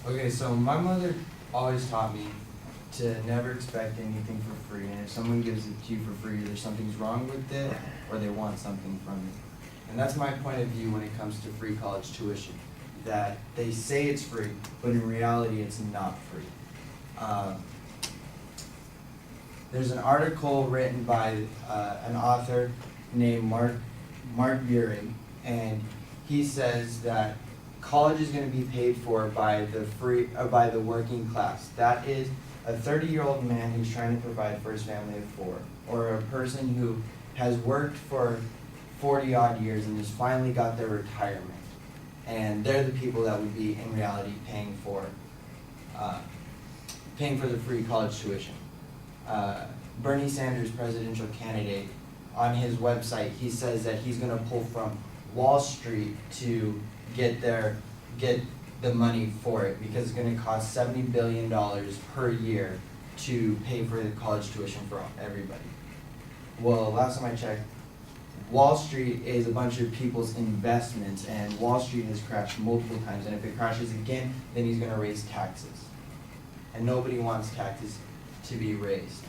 Okay, so my mother always taught me to never expect anything for free, and if someone gives it to you for free, either something's wrong with it or they want something from it. And that's my point of view when it comes to free college tuition, that they say it's free, but in reality it's not free. There's an article written by an author named Mark Buring, and he says that college is going to be paid for by the working class. That is a 30-year-old man who's trying to provide for his family of 4, or a person who has worked for 40-odd years and has finally got their retirement. And they're the people that would be, in reality, paying for the free college tuition. Bernie Sanders, presidential candidate, on his website, he says that he's going to pull from Wall Street to get the money for it, because it's going to cost $70 billion per year to pay for the college tuition for everybody. Well, last time I checked, Wall Street is a bunch of people's investments, and Wall Street has crashed multiple times, and if it crashes again, then he's going to raise taxes. And nobody wants taxes to be raised.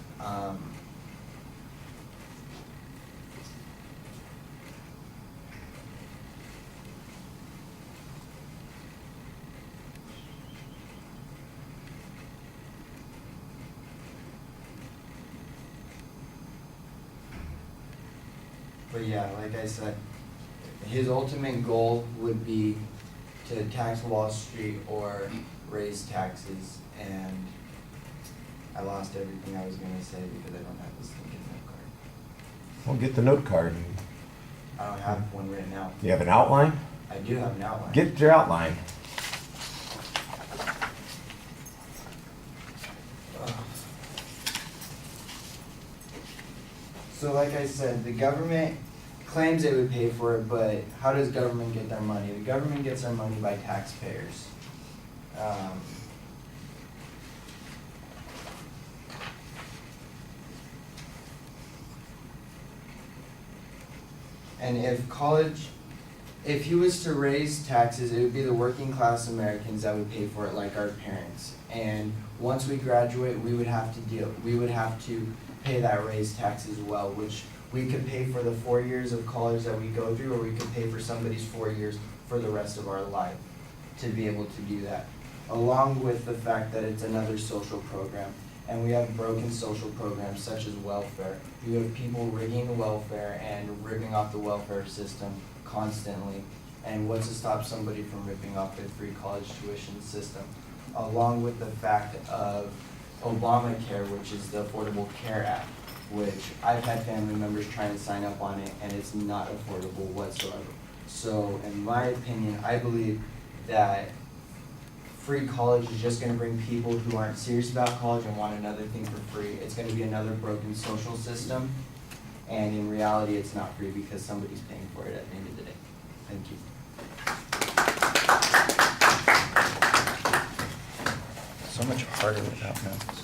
But yeah, like I said, his ultimate goal would be to tax Wall Street or raise taxes, and I lost everything I was going to say because I don't have this stinking note card. Well, get the note card. I don't have one written out. You have an outline? I do have an outline. Get your outline. So like I said, the government claims it would pay for it, but how does government get their money? The government gets their money by taxpayers. And if he was to raise taxes, it would be the working class Americans that would pay for it, like our parents. And once we graduate, we would have to pay that raised tax as well, which we could pay for the 4 years of college that we go through, or we could pay for somebody's 4 years for the rest of our life to be able to do that. Along with the fact that it's another social program. And we have broken social programs such as welfare. You have people rigging welfare and ripping off the welfare system constantly. And what's to stop somebody from ripping off their free college tuition system? Along with the fact of Obamacare, which is the Affordable Care Act, which I've had family members trying to sign up on it, and it's not affordable whatsoever. So in my opinion, I believe that free college is just going to bring people who aren't serious about college and want another thing for free. It's going to be another broken social system, and in reality it's not free because somebody's paying for it at the end of the day. Thank you. So much harder without notes.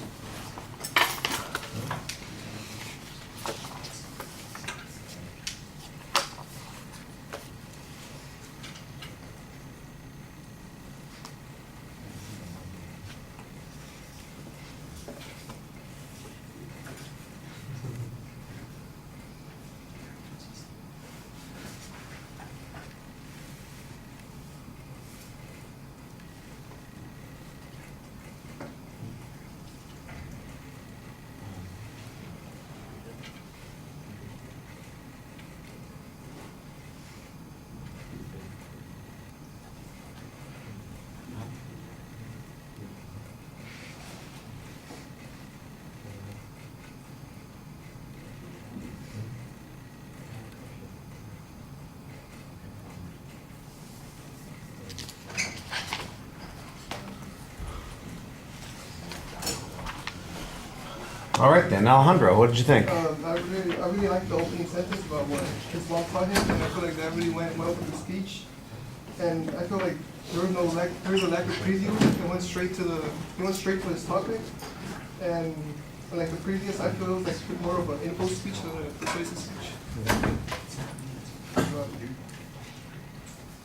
All right then, Alejandro, what did you think? I really like the opening sentence about what his mom taught him, and I feel like that really went well with the speech. And I feel like there was a lack of preview. It went straight to his topic. And like the previous, I feel it was like more of an impulse speech than a persuasive speech.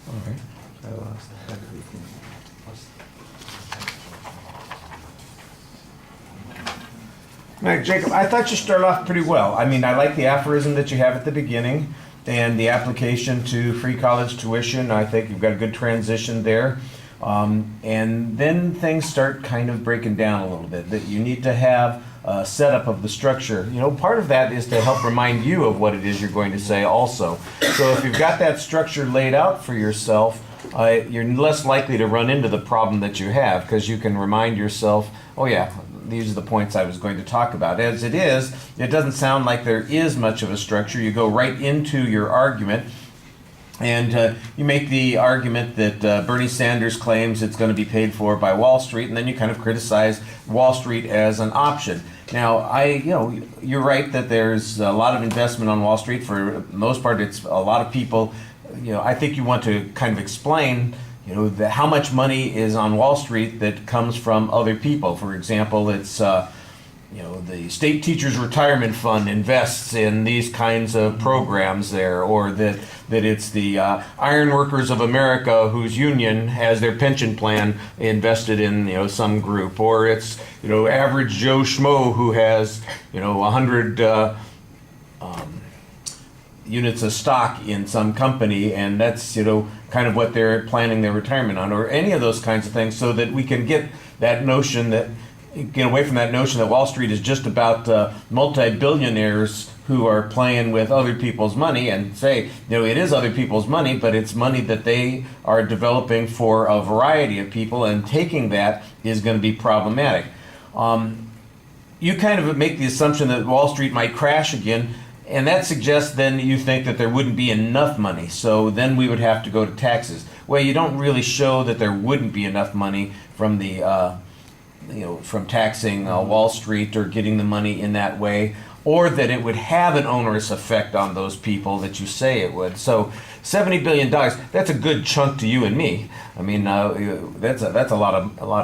All right. I lost everything. Now, Jacob, I thought you started off pretty well. I mean, I like the aphorism that you have at the beginning and the application to free college tuition. I think you've got a good transition there. And then things start kind of breaking down a little bit, that you need to have a setup of the structure. You know, part of that is to help remind you of what it is you're going to say also. So if you've got that structure laid out for yourself, you're less likely to run into the problem that you have, because you can remind yourself, oh yeah, these are the points I was going to talk about. As it is, it doesn't sound like there is much of a structure. You go right into your argument, and you make the argument that Bernie Sanders claims it's going to be paid for by Wall Street, and then you kind of criticize Wall Street as an option. Now, you're right that there's a lot of investment on Wall Street. For the most part, it's a lot of people. I think you want to kind of explain how much money is on Wall Street that comes from other people. For example, it's the State Teachers Retirement Fund invests in these kinds of programs there, or that it's the Iron Workers of America whose union has their pension plan invested in some group, or it's average Joe Schmo who has 100 units of stock in some company, and that's kind of what they're planning their retirement on, or any of those kinds of things, so that we can get away from that notion that Wall Street is just about multi-billionaires who are playing with other people's money, and say it is other people's money, but it's money that they are developing for a variety of people, and taking that is going to be problematic. You kind of make the assumption that Wall Street might crash again, and that suggests then you think that there wouldn't be enough money, so then we would have to go to taxes. Well, you don't really show that there wouldn't be enough money from the from taxing Wall Street, or getting the money in that way, or that it would have an onerous effect on those people that you say it would. So $70 billion, that's a good chunk to you and me. I mean, that's a lot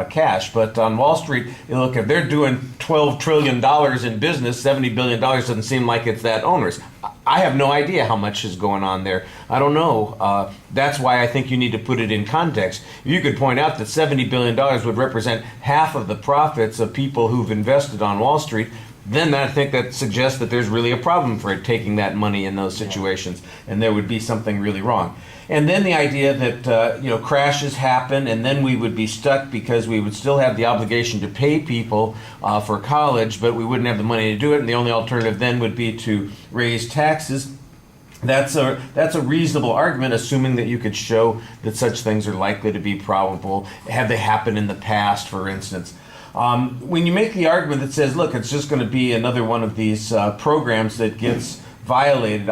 of cash. But on Wall Street, look, if they're doing $12 trillion in business, $70 billion doesn't seem like it's that onerous. I have no idea how much is going on there. I don't know. That's why I think you need to put it in context. If you could point out that $70 billion would represent half of the profits of people who've invested on Wall Street, then I think that suggests that there's really a problem for it taking that money in those situations, and there would be something really wrong. And then the idea that crashes happen, and then we would be stuck because we would still have the obligation to pay people for college, but we wouldn't have the money to do it, and the only alternative then would be to raise taxes. That's a reasonable argument, assuming that you could show that such things are likely to be probable. Have they happened in the past, for instance? When you make the argument that says, look, it's just going to be another one of these programs that gets violated,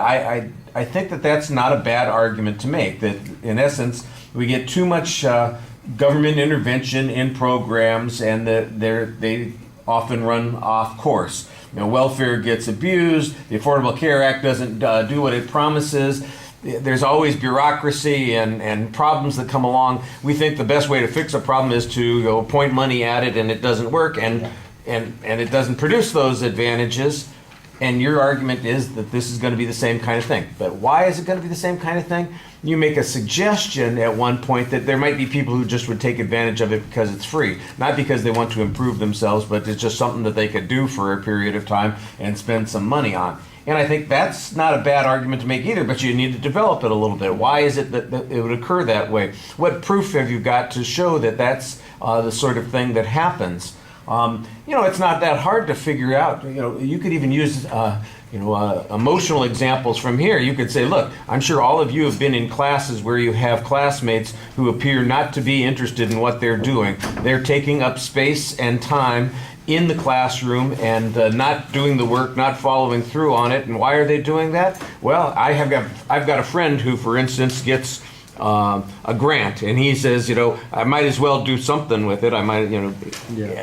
I think that that's not a bad argument to make, that in essence we get too much government intervention in programs, and that they often run off course. Welfare gets abused, the Affordable Care Act doesn't do what it promises. There's always bureaucracy and problems that come along. We think the best way to fix a problem is to point money at it, and it doesn't work, and it doesn't produce those advantages. And your argument is that this is going to be the same kind of thing. But why is it going to be the same kind of thing? You make a suggestion at one point that there might be people who just would take advantage of it because it's free. Not because they want to improve themselves, but it's just something that they could do for a period of time and spend some money on. And I think that's not a bad argument to make either, but you need to develop it a little bit. Why is it that it would occur that way? What proof have you got to show that that's the sort of thing that happens? It's not that hard to figure out. You could even use emotional examples from here. You could say, look, I'm sure all of you have been in classes where you have classmates who appear not to be interested in what they're doing. They're taking up space and time in the classroom and not doing the work, not following through on it. And why are they doing that? Well, I've got a friend who, for instance, gets a grant, and he says, I might as well do something with it. I might,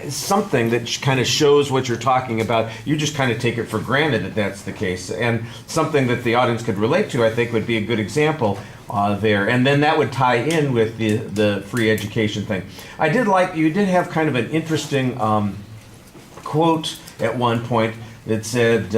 something that kind of shows what you're talking about. You just kind of take it for granted that that's the case. And something that the audience could relate to, I think, would be a good example there. And then that would tie in with the free education thing. You did have kind of an interesting quote at one point that said,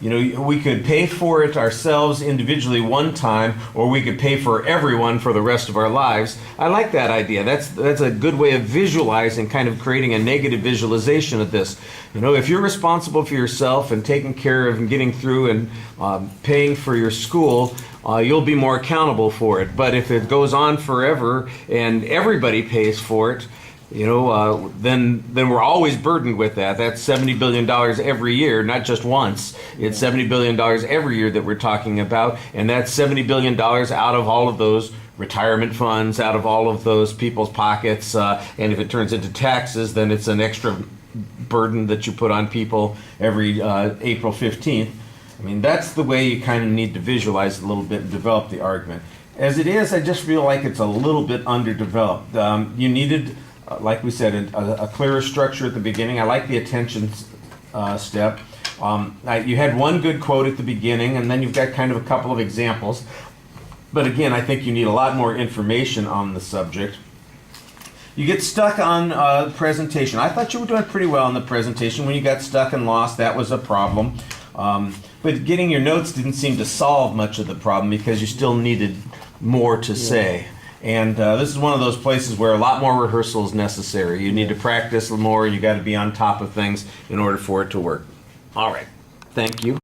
you know, we could pay for it ourselves individually one time, or we could pay for everyone for the rest of our lives. I like that idea. That's a good way of visualizing, kind of creating a negative visualization of this. You know, if you're responsible for yourself and taking care of and getting through and paying for your school, you'll be more accountable for it. But if it goes on forever and everybody pays for it, you know, then we're always burdened with that. That's $70 billion every year, not just once. It's $70 billion every year that we're talking about, and that's $70 billion out of all of those retirement funds, out of all of those people's pockets. And if it turns into taxes, then it's an extra burden that you put on people every April 15th. I mean, that's the way you kind of need to visualize it a little bit and develop the argument. As it is, I just feel like it's a little bit underdeveloped. You needed, like we said, a clearer structure at the beginning. I like the attention step. You had one good quote at the beginning, and then you've got kind of a couple of examples. But again, I think you need a lot more information on the subject. You get stuck on the presentation. I thought you were doing pretty well on the presentation. When you got stuck and lost, that was a problem. But getting your notes didn't seem to solve much of the problem because you still needed more to say. And this is one of those places where a lot more rehearsal is necessary. You need to practice more. You got to be on top of things in order for it to work. All right. Thank you.